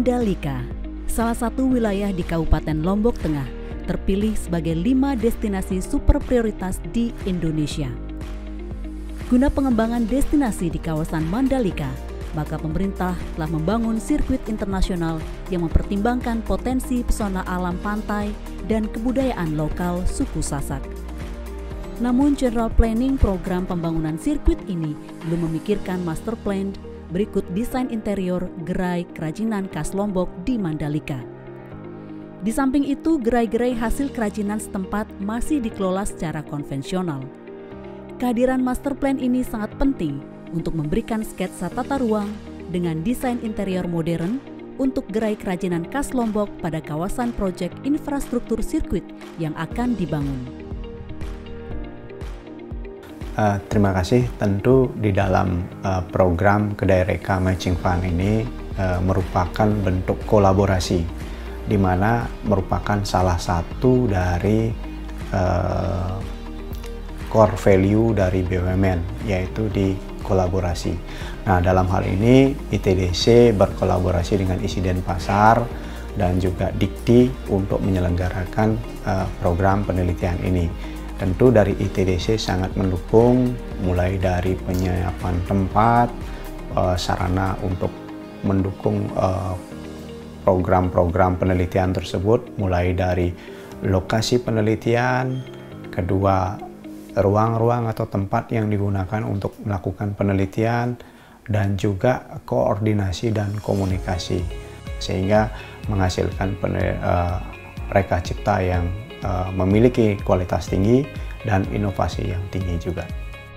Mandalika, salah satu wilayah di Kabupaten Lombok Tengah, terpilih sebagai 5 destinasi super prioritas di Indonesia. Guna pengembangan destinasi di kawasan Mandalika, maka pemerintah telah membangun sirkuit internasional yang mempertimbangkan potensi pesona alam pantai dan kebudayaan lokal suku Sasak. Namun General Planning program pembangunan sirkuit ini belum memikirkan master plan berikut desain interior gerai kerajinan khas Lombok di Mandalika. Di samping itu, gerai-gerai hasil kerajinan setempat masih dikelola secara konvensional. Kehadiran master plan ini sangat penting untuk memberikan sketsa tata ruang dengan desain interior modern untuk gerai kerajinan khas Lombok pada kawasan proyek infrastruktur sirkuit yang akan dibangun. Terima kasih. Tentu di dalam program Kedai Reka Matching Fund ini merupakan bentuk kolaborasi, di mana merupakan salah satu dari core value dari BUMN, yaitu di kolaborasi. Nah, dalam hal ini ITDC berkolaborasi dengan ISI Denpasar dan juga Dikti untuk menyelenggarakan program penelitian ini. Tentu dari ITDC sangat mendukung, mulai dari penyiapan tempat, sarana untuk mendukung program-program penelitian tersebut, mulai dari lokasi penelitian, kedua ruang-ruang atau tempat yang digunakan untuk melakukan penelitian, dan juga koordinasi dan komunikasi, sehingga menghasilkan reka cipta yang memiliki kualitas tinggi dan inovasi yang tinggi juga.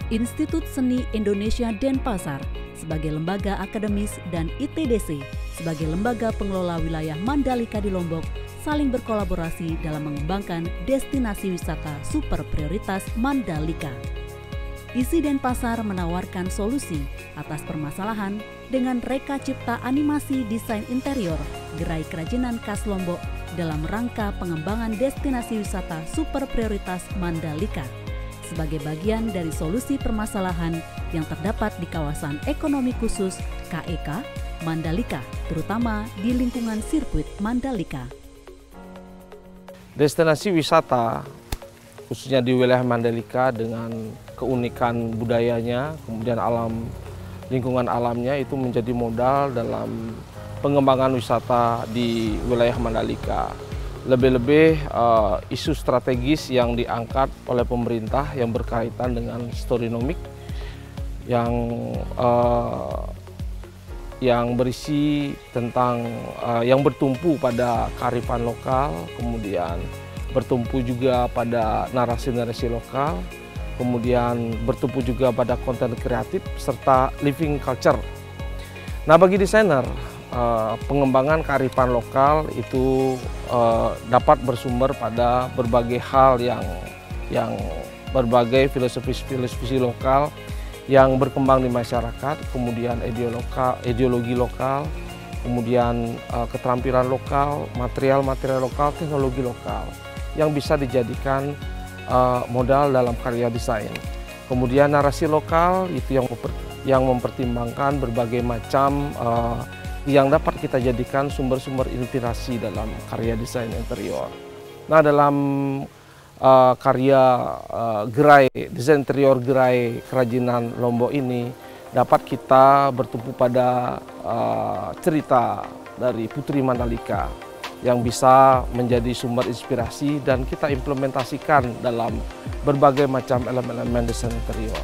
Institut Seni Indonesia Denpasar sebagai lembaga akademis dan ITDC sebagai lembaga pengelola wilayah Mandalika di Lombok saling berkolaborasi dalam mengembangkan destinasi wisata super prioritas Mandalika. ISI Denpasar menawarkan solusi atas permasalahan dengan reka cipta animasi desain interior gerai kerajinan khas Lombok dalam rangka pengembangan destinasi wisata super prioritas Mandalika sebagai bagian dari solusi permasalahan yang terdapat di kawasan ekonomi khusus KEK Mandalika, terutama di lingkungan sirkuit Mandalika. Destinasi wisata khususnya di wilayah Mandalika dengan keunikan budayanya, kemudian lingkungan alamnya itu menjadi modal dalam pengembangan wisata di wilayah Mandalika. Lebih-lebih isu strategis yang diangkat oleh pemerintah yang berkaitan dengan storynomic yang berisi tentang yang bertumpu pada kearifan lokal, kemudian bertumpu juga pada narasi-narasi lokal, kemudian bertumpu juga pada konten kreatif serta living culture. Nah, bagi desainer, pengembangan kearifan lokal itu dapat bersumber pada berbagai hal yang berbagai filosofi lokal yang berkembang di masyarakat, kemudian ideologi lokal, kemudian keterampilan lokal, material lokal, teknologi lokal yang bisa dijadikan modal dalam karya desain. Kemudian narasi lokal itu yang mempertimbangkan berbagai macam yang dapat kita jadikan sumber-sumber inspirasi dalam karya desain interior. Nah, dalam karya desain interior gerai kerajinan Lombok ini dapat kita bertumpu pada cerita dari Putri Mandalika yang bisa menjadi sumber inspirasi dan kita implementasikan dalam berbagai macam elemen-elemen desain interior.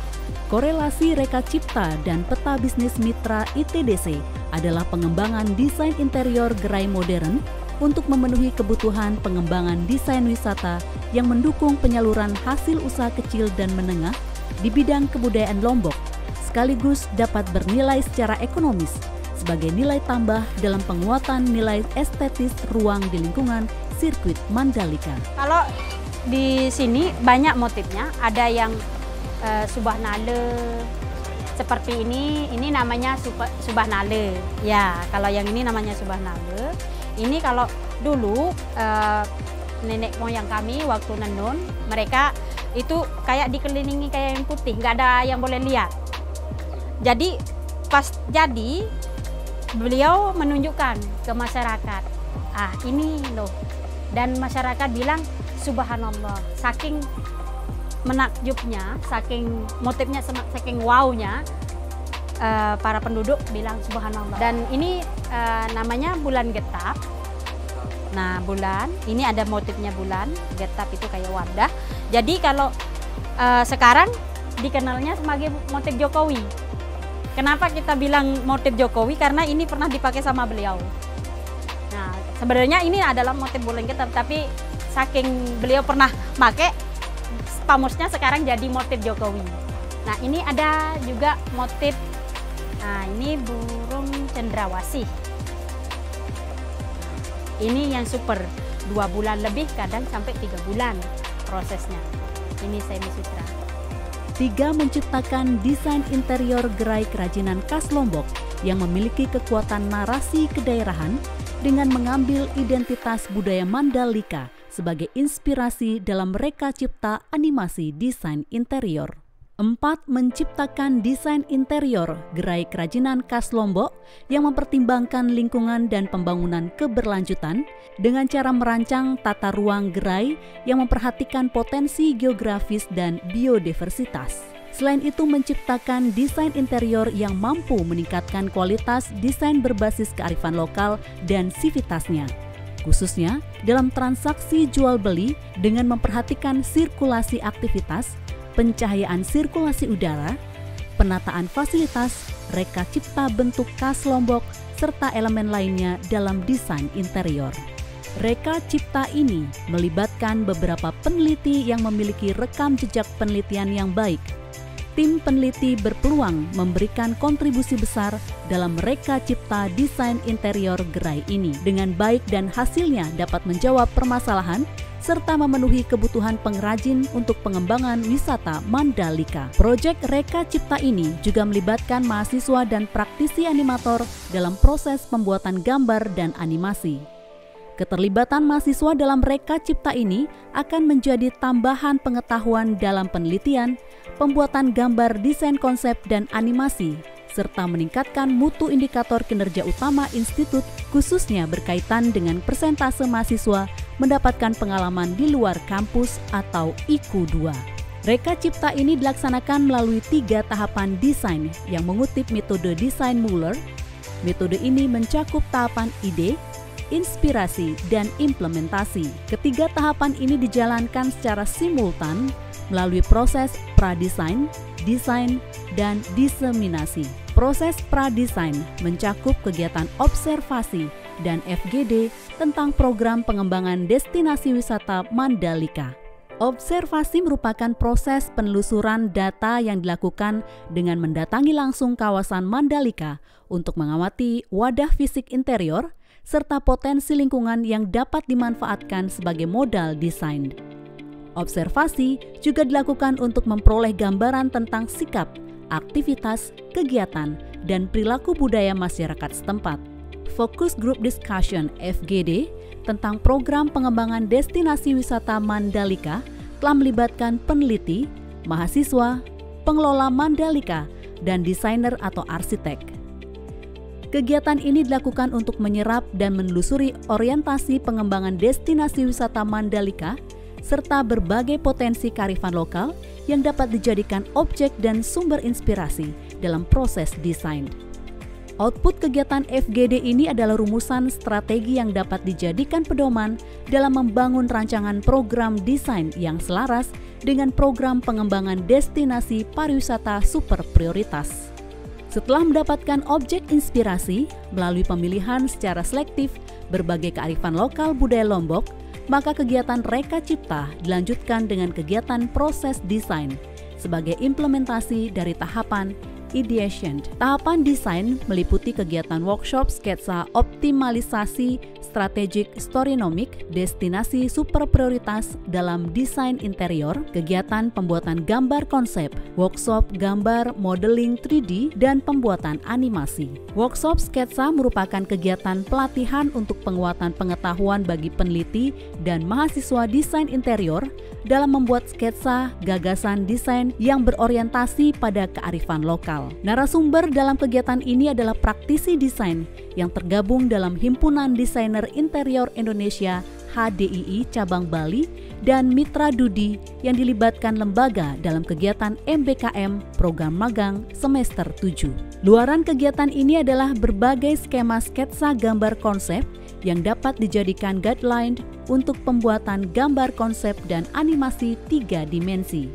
Korelasi reka cipta dan peta bisnis mitra ITDC adalah pengembangan desain interior gerai modern untuk memenuhi kebutuhan pengembangan desain wisata yang mendukung penyaluran hasil usaha kecil dan menengah di bidang kebudayaan Lombok, sekaligus dapat bernilai secara ekonomis sebagai nilai tambah dalam penguatan nilai estetis ruang di lingkungan sirkuit Mandalika. Kalau di sini banyak motifnya, ada yang subah nale seperti ini namanya subah nale. Ya, kalau yang ini namanya subah nale. Ini kalau dulu nenek moyang kami waktu nenun, mereka itu kayak dikelilingi kayak yang putih, nggak ada yang boleh lihat. Jadi pas jadi beliau menunjukkan ke masyarakat, ini loh. Dan masyarakat bilang subhanallah, saking menakjubnya, saking motifnya, saking wownya, para penduduk bilang subhanallah. Dan ini namanya bulan getap. Nah, bulan ini ada motifnya bulan getap itu kayak wadah. Jadi kalau sekarang dikenalnya sebagai motif Jokowi. Kenapa kita bilang motif Jokowi? Karena ini pernah dipakai sama beliau. Nah, sebenarnya ini adalah motif bulan getap, tapi saking beliau pernah pakai, pamusnya sekarang jadi motif Jokowi. Nah, ini ada juga motif, ini burung cendrawasih. Ini yang super, 2 bulan lebih, kadang sampai 3 bulan prosesnya. Ini semi sutra. 3. Menciptakan desain interior gerai kerajinan khas Lombok yang memiliki kekuatan narasi kedaerahan dengan mengambil identitas budaya Mandalika sebagai inspirasi dalam reka cipta animasi desain interior. 4. Menciptakan desain interior gerai kerajinan khas Lombok yang mempertimbangkan lingkungan dan pembangunan keberlanjutan dengan cara merancang tata ruang gerai yang memperhatikan potensi geografis dan biodiversitas. Selain itu, menciptakan desain interior yang mampu meningkatkan kualitas desain berbasis kearifan lokal dan sivitasnya, khususnya dalam transaksi jual-beli dengan memperhatikan sirkulasi aktivitas, pencahayaan sirkulasi udara, penataan fasilitas, reka cipta bentuk khas Lombok, serta elemen lainnya dalam desain interior. Reka cipta ini melibatkan beberapa peneliti yang memiliki rekam jejak penelitian yang baik. Tim peneliti berpeluang memberikan kontribusi besar dalam reka cipta desain interior gerai ini dengan baik dan hasilnya dapat menjawab permasalahan serta memenuhi kebutuhan pengrajin untuk pengembangan wisata Mandalika. Proyek Reka Cipta ini juga melibatkan mahasiswa dan praktisi animator dalam proses pembuatan gambar dan animasi. Keterlibatan mahasiswa dalam Reka Cipta ini akan menjadi tambahan pengetahuan dalam penelitian, pembuatan gambar desain konsep dan animasi, serta meningkatkan mutu indikator kinerja utama institut khususnya berkaitan dengan persentase mahasiswa mendapatkan pengalaman di luar kampus atau IKU 2. Reka Cipta ini dilaksanakan melalui 3 tahapan desain yang mengutip metode desain Muller. Metode ini mencakup tahapan ide, inspirasi, dan implementasi. Ketiga tahapan ini dijalankan secara simultan melalui proses pradesain, desain, dan diseminasi. Proses pradesain mencakup kegiatan observasi dan FGD tentang program pengembangan destinasi wisata Mandalika. Observasi merupakan proses penelusuran data yang dilakukan dengan mendatangi langsung kawasan Mandalika untuk mengamati wadah fisik interior serta potensi lingkungan yang dapat dimanfaatkan sebagai modal desain. Observasi juga dilakukan untuk memperoleh gambaran tentang sikap, aktivitas, kegiatan, dan perilaku budaya masyarakat setempat. Focus Group Discussion (FGD) tentang program pengembangan destinasi wisata Mandalika telah melibatkan peneliti, mahasiswa, pengelola Mandalika, dan desainer atau arsitek. Kegiatan ini dilakukan untuk menyerap dan menelusuri orientasi pengembangan destinasi wisata Mandalika serta berbagai potensi kearifan lokal yang dapat dijadikan objek dan sumber inspirasi dalam proses desain. Output kegiatan FGD ini adalah rumusan strategi yang dapat dijadikan pedoman dalam membangun rancangan program desain yang selaras dengan program pengembangan destinasi pariwisata super prioritas. Setelah mendapatkan objek inspirasi melalui pemilihan secara selektif berbagai kearifan lokal budaya Lombok, maka kegiatan Reka Cipta dilanjutkan dengan kegiatan proses desain sebagai implementasi dari tahapan ideation. Tahapan desain meliputi kegiatan workshop sketsa optimalisasi strategik storynomic destinasi super prioritas dalam desain interior, kegiatan pembuatan gambar konsep, workshop gambar modeling 3D, dan pembuatan animasi. Workshop sketsa merupakan kegiatan pelatihan untuk penguatan pengetahuan bagi peneliti dan mahasiswa desain interior dalam membuat sketsa gagasan desain yang berorientasi pada kearifan lokal. Narasumber dalam kegiatan ini adalah praktisi desain yang tergabung dalam Himpunan Desainer Interior Indonesia HDII Cabang Bali dan Mitra Dudi yang dilibatkan lembaga dalam kegiatan MBKM Program Magang Semester 7. Luaran kegiatan ini adalah berbagai skema sketsa gambar konsep yang dapat dijadikan guideline untuk pembuatan gambar konsep dan animasi 3 dimensi.